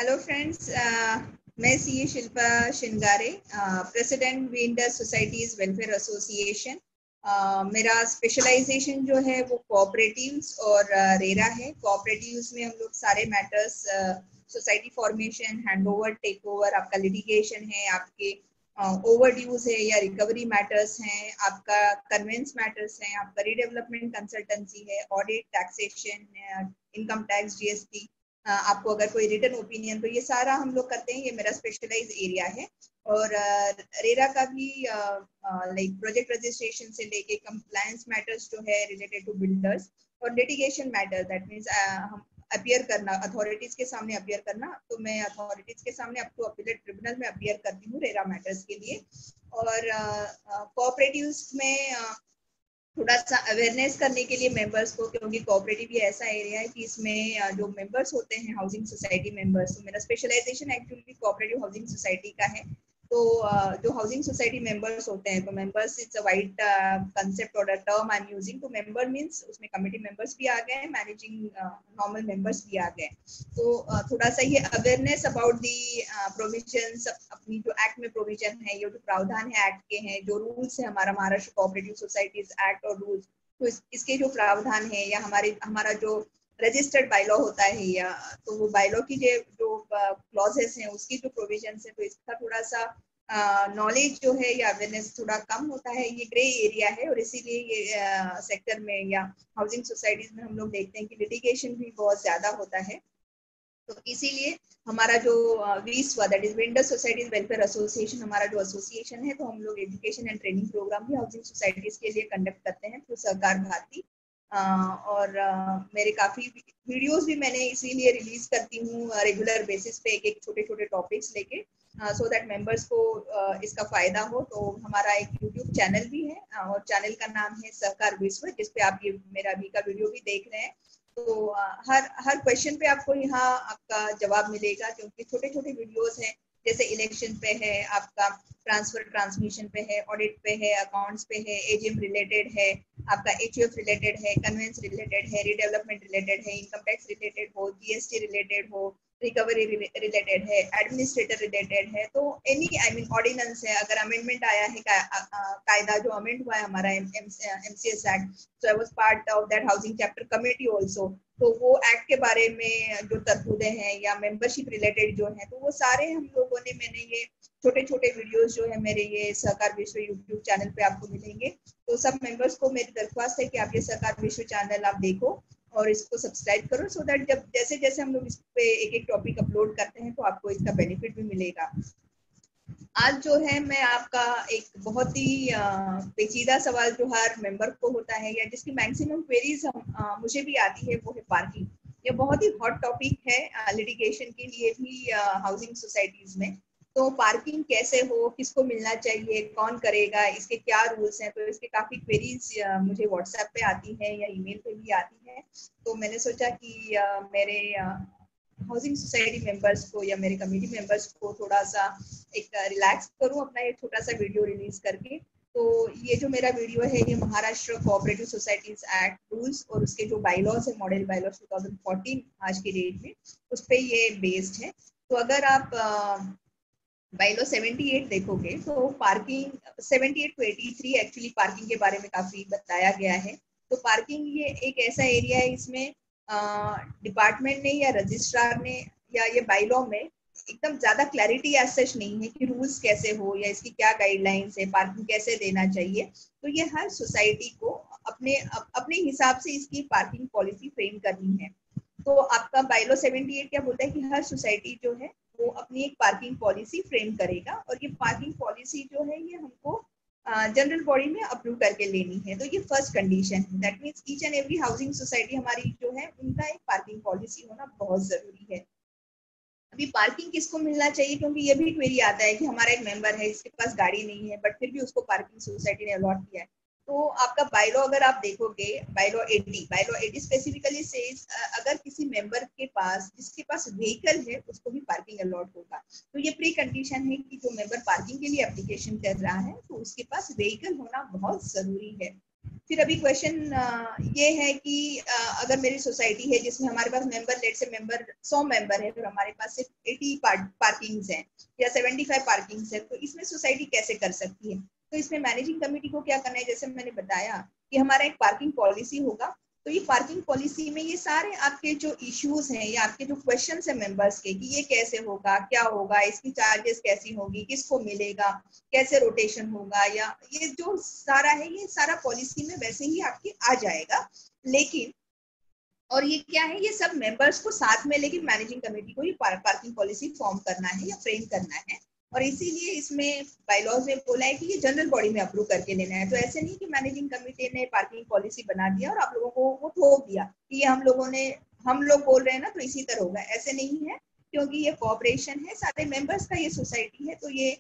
Hello friends, मैं CA Shilpa Shingare, president vendors societies welfare association. मेरा specialisation जो है वो कोऑपरेटिव्स और रेरा है। कोऑपरेटिव्स में हम लोग सारे matters, society formation, handover, take over, आपका लिटिगेशन है, आपके ओवर ड्यूज है या रिकवरी मैटर्स हैं, आपका कन्वेंस मैटर्स हैं, आपका रीडेवलपमेंट कंसल्टेंसी है, audit, taxation, income tax, GST, आपको अगर कोई रिटर्न ओपिनियन, तो ये सारा हम लोग करते हैं। ये मेरा स्पेशलाइज एरिया है। और रेरा का भी लाइक प्रोजेक्ट रजिस्ट्रेशन से लेके कंप्लायंस मैटर्स जो है रिलेटेड टू बिल्डर्स, और लिटिगेशन मैटर, दैट मींस हम अपियर करना, अथॉरिटीज के सामने अपियर करना। तो मैं अथॉरिटीज के सामने अप टू अपीलेट ट्रिब्यूनल में अपियर करती हूँ रेरा मैटर्स के लिए। और कोऑपरेटिव्स में थोड़ा सा अवेयरनेस करने के लिए मेंबर्स को, क्योंकि कोऑपरेटिव भी ऐसा एरिया है कि इसमें जो मेंबर्स होते हैं हाउसिंग सोसाइटी मेंबर्स, तो मेरा specialisation actually cooperative housing society का है। तो जो हाउसिंग सोसाइटी मेंबर्स होते हैं, तो members it's a wide concept और टर्म आई एम यूजिंग। तो मेंबर मींस उसमें कमेटी मेंबर्स भी आ गए हैं, मैनेजिंग नॉर्मल मेंबर्स भी आ गए। तो थोड़ा सा ये अवेयरनेस अबाउट दी प्रोविजंस, अपनी जो एक्ट में प्रोविजन है, ये जो प्रावधान है एक्ट के हैं, जो रूल्स है हमारा महाराष्ट्र कोऑपरेटिव सोसाइटीज एक्ट और रूल्स, तो इसके जो प्रावधान है, या हमारा जो रजिस्टर्ड बायलॉ होता है, या तो वो बायलॉ की जो क्लॉजेस हैं, उसकी जो प्रोविजन है, तो इसका थोड़ा सा नॉलेज जो है या अवेयरनेस थोड़ा कम होता है। ये ग्रे एरिया है, और इसीलिए ये सेक्टर में या हाउसिंग सोसाइटीज में हम लोग देखते हैं कि लिटिगेशन भी बहुत ज्यादा होता है। तो इसीलिए हमारा जो वीस्वा, that is vendor societies welfare association, हमारा जो एसोसिएशन है, तो हम लोग एजुकेशन एंड ट्रेनिंग प्रोग्राम भी हाउसिंग सोसाइटीज के लिए कंडक्ट करते हैं थ्रू सहकार भारती। और मेरे काफी वीडियोस भी मैंने इसीलिए रिलीज करती हूँ रेगुलर बेसिस पे, एक एक छोटे छोटे टॉपिक्स लेके, सो दैट मेंबर्स को इसका फायदा हो। तो हमारा एक यूट्यूब चैनल भी है, और चैनल का नाम है सहकार विश्व, जिसपे आप ये मेरा अभी का वीडियो भी देख रहे हैं। तो हर क्वेश्चन पे आपको यहाँ आपका जवाब मिलेगा, क्योंकि छोटे छोटे वीडियोस हैं। जैसे इलेक्शन पे है, आपका ट्रांसफर ट्रांसमिशन पे है, ऑडिट पे है, अकाउंट्स पे है, एजीएम रिलेटेड है, आपका एचयूएफ रिलेटेड है, कन्वेंस रिलेटेड है, रीडेवलपमेंट रिलेटेड है, इनकम टैक्स रिलेटेड हो, जीएसटी रिलेटेड हो, रिकवरी रिलेटेड है, एडमिनिस्ट्रेटर रिलेटेड है। तो एनी आई मीन ऑर्डिनेंस है, अगर अमेंडमेंट आया है, कायदा जो अमेंड हुआ है हमारा MCS act, so I was part of that housing chapter committee also. तो वो एक्ट के बारे में जो तरतूदें हैं या मेंबरशिप रिलेटेड जो है, तो वो सारे हम लोगों ने, मैंने ये छोटे छोटे वीडियोस जो है मेरे ये सहकार विश्व यूट्यूब चैनल पे आपको मिलेंगे। तो सब मेंबर्स को मेरी दरख्वास्त है कि आप ये सहकार विश्व चैनल आप देखो और इसको सब्सक्राइब करो, सो दैट जब जैसे जैसे हम लोग इस पे एक एक टॉपिक अपलोड करते हैं, तो आपको इसका बेनिफिट भी मिलेगा। आज जो है मैं आपका एक बहुत ही पेचीदा सवाल जो हर मेंबर को होता है, या जिसकी मैक्सिमम क्वेरीज मुझे भी आती है, वो है पार्किंग। ये बहुत ही हॉट टॉपिक है लिटिगेशन के लिए भी हाउसिंग सोसाइटीज में। तो पार्किंग कैसे हो, किसको मिलना चाहिए, कौन करेगा, इसके क्या रूल्स हैं, तो इसके काफी क्वेरीज मुझे व्हाट्सएप पे आती है या ईमेल पे भी आती है। तो मैंने सोचा कि मेरे हाउसिंग सोसाइटी मेंबर्स को या मेरे कमेटी मेंबर्स को थोड़ा सा एक रिलैक्स करूं अपना ये छोटा सा वीडियो रिलीज करके। तो ये जो मेरा वीडियो है, ये Maharashtra cooperative societies act rules और उसके जो बायलॉज है, मॉडल बायलॉज 2014 आज के डेट में, उस पर ये बेस्ड है। तो अगर आप बायलॉ 78 देखोगे, तो पार्किंग 78 टू 83 एक्चुअली पार्किंग के बारे में काफी बताया गया है। तो पार्किंग ये एक ऐसा एरिया है, इसमें डिपार्टमेंट ने या रजिस्ट्रार ने या ये बायलॉ में एकदम ज्यादा क्लैरिटी एज सच नहीं है कि रूल्स कैसे हो या इसकी क्या गाइडलाइंस है, पार्किंग कैसे देना चाहिए। तो ये हर सोसाइटी को अपने हिसाब से इसकी पार्किंग पॉलिसी फ्रेम करनी है। तो आपका बायलॉ 78 क्या बोलता है कि हर सोसाइटी जो है वो अपनी एक पार्किंग पॉलिसी फ्रेम करेगा, और ये पार्किंग पॉलिसी जो है ये हमको जनरल बॉडी में अप्रूव करके लेनी है। तो ये फर्स्ट कंडीशन है, that means each and every housing society हमारी जो है, उनका एक पार्किंग पॉलिसी होना बहुत जरूरी है। अभी पार्किंग किसको मिलना चाहिए, क्योंकि ये भी क्वेरी आता है कि हमारा एक मेंबर है, इसके पास गाड़ी नहीं है, बट फिर भी उसको पार्किंग सोसाइटी ने अलॉट किया है। तो आपका बायलॉ अगर आप देखोगे, बायलॉ 80 स्पेसिफिकली सेज अगर किसी मेंबर के पास, जिसके पास व्हीकल है, उसको भी पार्किंग अलॉट होगा। तो ये प्री कंडीशन है कि जो मेंबर पार्किंग के लिए एप्लीकेशन कर रहा है, तो उसके पास व्हीकल होना बहुत जरूरी है। फिर अभी क्वेश्चन ये है कि अगर मेरी सोसाइटी है जिसमें हमारे पास मेंबर, लेट से मेंबर 100 मेंबर है और हमारे पास सिर्फ 80 पार्किंग्स हैं या 75 पार्किंग्स है, तो इसमें सोसाइटी कैसे कर सकती है? तो इसमें मैनेजिंग कमेटी को क्या करना है, जैसे मैंने बताया कि हमारा एक पार्किंग पॉलिसी होगा। तो ये पार्किंग पॉलिसी में ये सारे आपके जो इश्यूज हैं या आपके जो क्वेश्चंस हैं मेंबर्स के कि ये कैसे होगा, क्या होगा, इसकी चार्जेस कैसी होगी, किसको मिलेगा, कैसे रोटेशन होगा, या ये जो सारा है ये सारा पॉलिसी में वैसे ही आपके आ जाएगा। लेकिन और ये क्या है, ये सब मेंबर्स को साथ में लेके मैनेजिंग कमेटी को ये पार्किंग पॉलिसी फॉर्म करना है या फ्रेम करना है। और इसीलिए इसमें बायलॉज में बोला है कि ये जनरल बॉडी में अप्रूव करके लेना है। तो ऐसे नहीं कि मैनेजिंग कमेटी ने पार्किंग पॉलिसी बना दिया और आप लोगों को वो थोप दिया कि ये हम लोग बोल रहे हैं ना तो इसी तरह होगा, ऐसे नहीं है। क्योंकि ये कॉपरेशन है सारे मेंबर्स का, ये सोसाइटी है, तो ये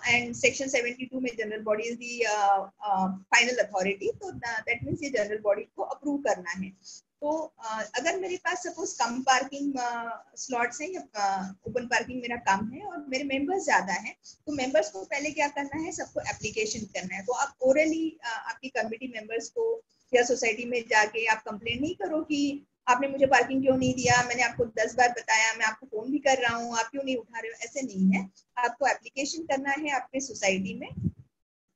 एंड सेक्शन 72 में general body is the final authority, तो दैट मीन्स ये जनरल बॉडी को अप्रूव करना है। तो अगर मेरे पास सपोज कम पार्किंग स्लॉट्स हैं या ओपन पार्किंग मेरा कम है और मेरे मेंबर्स ज्यादा हैं, तो मेंबर्स को पहले क्या करना है, सबको एप्लीकेशन करना है। तो आप ओरली आपकी कमिटी मेंबर्स को या सोसाइटी में जाके आप कंप्लेन नहीं करो कि आपने मुझे पार्किंग क्यों नहीं दिया, मैंने आपको 10 बार बताया, मैं आपको फोन भी कर रहा हूँ, आप क्यों नहीं उठा रहे हो, ऐसे नहीं है। आपको एप्लीकेशन करना है आपके सोसाइटी में,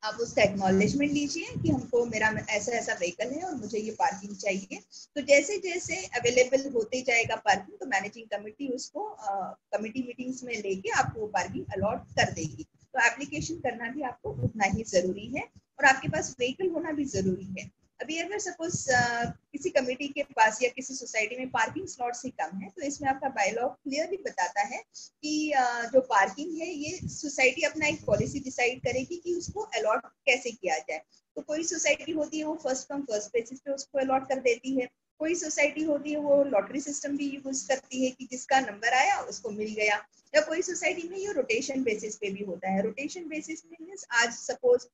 आप उसका एक्नॉलेजमेंट लीजिए कि हमको मेरा ऐसा ऐसा व्हीकल है और मुझे ये पार्किंग चाहिए। तो जैसे जैसे अवेलेबल होते जाएगा पार्किंग, तो मैनेजिंग कमेटी उसको कमेटी मीटिंग्स में लेके आपको वो पार्किंग अलॉट कर देगी। तो एप्लीकेशन करना भी आपको उतना ही जरूरी है और आपके पास व्हीकल होना भी जरूरी है। अभी अगर सपोज किसी कमेटी के पास या किसी सोसाइटी में पार्किंग स्लॉट्स ही कम है, तो इसमें आपका बायलॉ क्लियरली बताता है कि जो पार्किंग है ये सोसाइटी अपना एक पॉलिसी डिसाइड करेगी कि उसको अलॉट कैसे किया जाए। तो कोई सोसाइटी होती है वो फर्स्ट कम फर्स्ट बेसिस पे उसको अलॉट कर देती है, कोई सोसाइटी होती है वो लॉटरी सिस्टम भी यूज करती है कि जिसका नंबर आया उसको मिल गया, या कोई सोसाइटी में ये रोटेशन बेसिस पे भी होता है। रोटेशन बेसिस में आज सपोज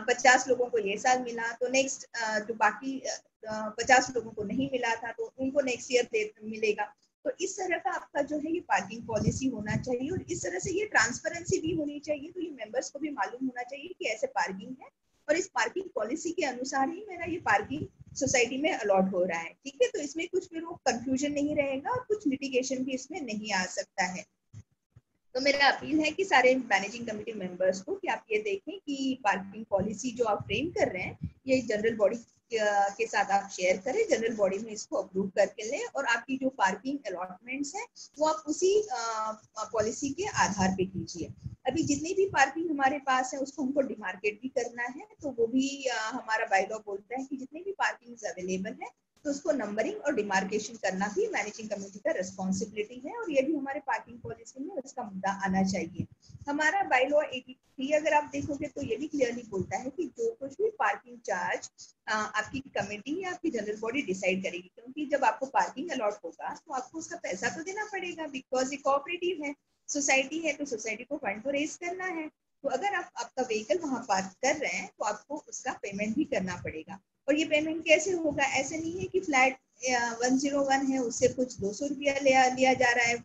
50 लोगों को ये साल मिला तो नेक्स्ट जो बाकी 50 लोगों को नहीं मिला था तो उनको नेक्स्ट ईयर मिलेगा। तो इस तरह का आपका जो है ये पार्किंग पॉलिसी होना चाहिए और इस तरह से ये ट्रांसपेरेंसी भी होनी चाहिए। तो ये मेंबर्स को भी मालूम होना चाहिए कि ऐसे पार्किंग है और इस पार्किंग पॉलिसी के अनुसार ही मेरा ये पार्किंग सोसाइटी में अलॉट हो रहा है। ठीक है, तो इसमें कुछ फिर वो कंफ्यूजन नहीं रहेगा और कुछ लिटिगेशन भी इसमें नहीं आ सकता है। तो मेरा अपील है कि सारे मैनेजिंग कमेटी मेंबर्स को कि आप ये देखें कि पार्किंग पॉलिसी जो आप फ्रेम कर रहे हैं ये जनरल बॉडी के साथ आप शेयर करें, जनरल बॉडी में इसको अप्रूव करके लें और आपकी जो पार्किंग अलॉटमेंट्स हैं वो आप उसी पॉलिसी के आधार पे कीजिए। अभी जितनी भी पार्किंग हमारे पास है उसको हमको डिमार्केट भी करना है, तो वो भी हमारा बायलॉ बोलता है कि जितनी भी पार्किंग अवेलेबल है तो उसको नंबरिंग और डिमार्केशन करना भी मैनेजिंग कमेटी का रिस्पॉन्सिबिलिटी है और ये भी हमारे पार्किंग पॉलिसी में उसका मुद्दा आना चाहिए। हमारा बायलॉ 83 अगर आप देखोगे तो ये भी क्लियरली बोलता है कि जो कुछ भी पार्किंग चार्ज आपकी कमेटी या आपकी जनरल बॉडी डिसाइड करेगी, क्योंकि जब आपको पार्किंग अलॉट होगा तो आपको उसका पैसा तो देना पड़ेगा, बिकॉज ये कोऑपरेटिव है, सोसाइटी है, तो सोसाइटी को फंड तो रेज करना है। तो अगर आप आपका व्हीकल वहां पार्क कर रहे हैं तो आपको उसका पेमेंट भी करना पड़ेगा। और ये पेमेंट कैसे होगा, ऐसे नहीं है कि फ्लैट 101 है उससे कुछ 200 रुपया लिया जा रहा है,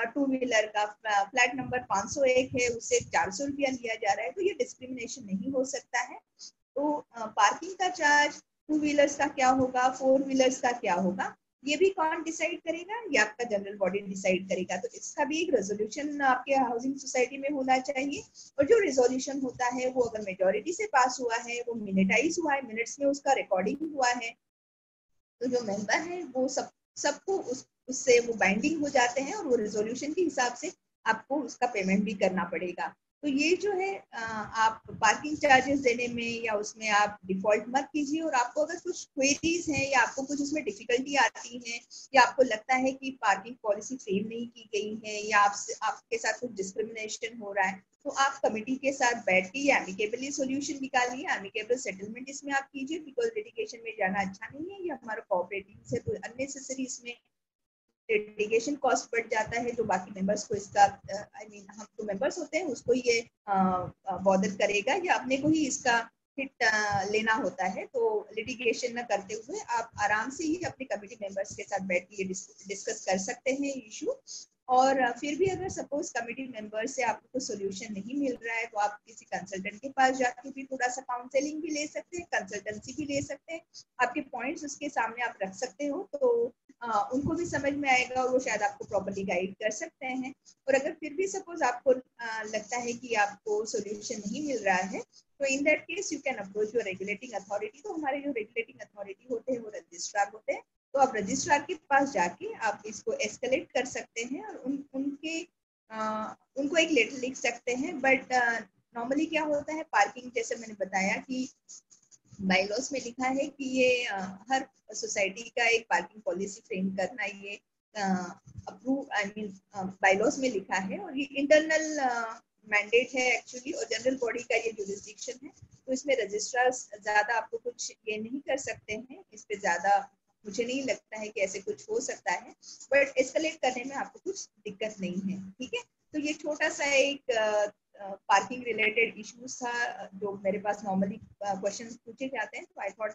टू व्हीलर का फ्लैट नंबर 501 है उससे 400 रुपया लिया जा रहा है, तो ये डिस्क्रिमिनेशन नहीं हो सकता है। तो पार्किंग का चार्ज टू व्हीलर्स का क्या होगा, फोर व्हीलर्स का क्या होगा, ये भी कौन डिसाइड करेगा, ये आपका जनरल बॉडी डिसाइड करेगा। तो इसका भी एक रेजोल्यूशन आपके हाउसिंग सोसाइटी में होना चाहिए और जो रेजोल्यूशन होता है वो अगर मेजोरिटी से पास हुआ है, वो मिनटाइज हुआ है, मिनट्स में उसका रिकॉर्डिंग हुआ है, तो जो मेंबर है वो सबको उससे वो बाइंडिंग हो जाते हैं और वो रेजोल्यूशन के हिसाब से आपको उसका पेमेंट भी करना पड़ेगा। तो ये जो है आप पार्किंग चार्जेस देने में या उसमें आप डिफॉल्ट मत कीजिए। और आपको अगर कुछ क्वेरीज हैं या आपको कुछ उसमें डिफिकल्टी आती है या आपको लगता है कि पार्किंग पॉलिसी फ्रेम नहीं की गई है या आपके साथ कुछ डिस्क्रिमिनेशन हो रहा है, तो आप कमेटी के साथ बैठ के ये एमिकेबली सोल्यूशन निकालिए, एमिकेबल सेटलमेंट इसमें आप कीजिए, बिकॉज लिटिगेशन में जाना अच्छा नहीं है, ये हमारा कोऑपरेटिव से तो अननेसेसरी इसमें लिटिगेशन कॉस्ट बढ़ जाता है जो बाकी मेंबर्स को इसका आई मीन हम तो मेंबर्स होते हैं उसको ये बॉदर करेगा या अपने को ही इसका हिट लेना होता है। तो लिटिगेशन न करते हुए आप आराम से ही अपने कमेटी मेंबर्स के साथ बैठ के ये डिस्कस कर सकते हैं इशू। और फिर भी अगर सपोज कमिटी मेंबर से आपको कोई सोल्यूशन नहीं मिल रहा है तो आप किसी कंसल्टेंट के पास जाके भी थोड़ा सा काउंसलिंग भी ले सकते हैं, कंसल्टेंसी भी ले सकते हैं, आपके पॉइंट्स उसके सामने आप रख सकते हो, तो उनको भी समझ में आएगा और वो शायद आपको प्रॉपर्ली गाइड कर सकते हैं। और अगर फिर भी सपोज आपको लगता है कि आपको सोल्यूशन नहीं मिल रहा है तो in that case you can approach your regulating authority. तो हमारे जो रेगुलेटिंग अथॉरिटी होते हैं वो रजिस्ट्रार होते हैं, तो आप रजिस्ट्रार के पास जाके आप इसको एस्केलेट कर सकते हैं और उनको एक लेटर लिख सकते हैं। बट नॉर्मली क्या होता है, पार्किंग जैसे मैंने बताया कि बाईलॉज में लिखा है कि ये हर सोसाइटी का एक पार्किंग पॉलिसी फ्रेम करना, ये अप्रूव आई मीन बाईलॉज में लिखा है, और ये इंटरनल मैंडेट है एक्चुअली, और जनरल बॉडी का ये जुरिस्डिक्शन है। तो इसमें रजिस्ट्रार ज्यादा आपको कुछ ये नहीं कर सकते हैं, इस पे ज्यादा मुझे नहीं लगता है कि ऐसे कुछ हो सकता है, बट एस्केलेट करने में आपको कुछ दिक्कत नहीं है। ठीक है, तो ये छोटा सा एक पार्किंग रिलेटेड इश्यूज था जो मेरे पास नॉर्मली क्वेश्चंस पूछे जाते हैं, तो आई थॉट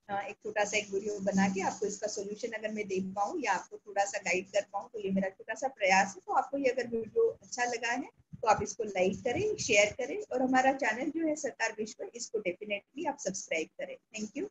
एक छोटा सा एक वीडियो बना के आपको इसका सोल्यूशन अगर मैं दे पाऊँ या आपको थोड़ा सा गाइड कर पाऊँ, तो ये मेरा छोटा सा प्रयास है। तो आपको ये अगर वीडियो अच्छा लगा है तो आप इसको लाइक करें, शेयर करें, और हमारा चैनल जो है सरकार विश्व, इसको डेफिनेटली आप सब्सक्राइब करें। Thank you.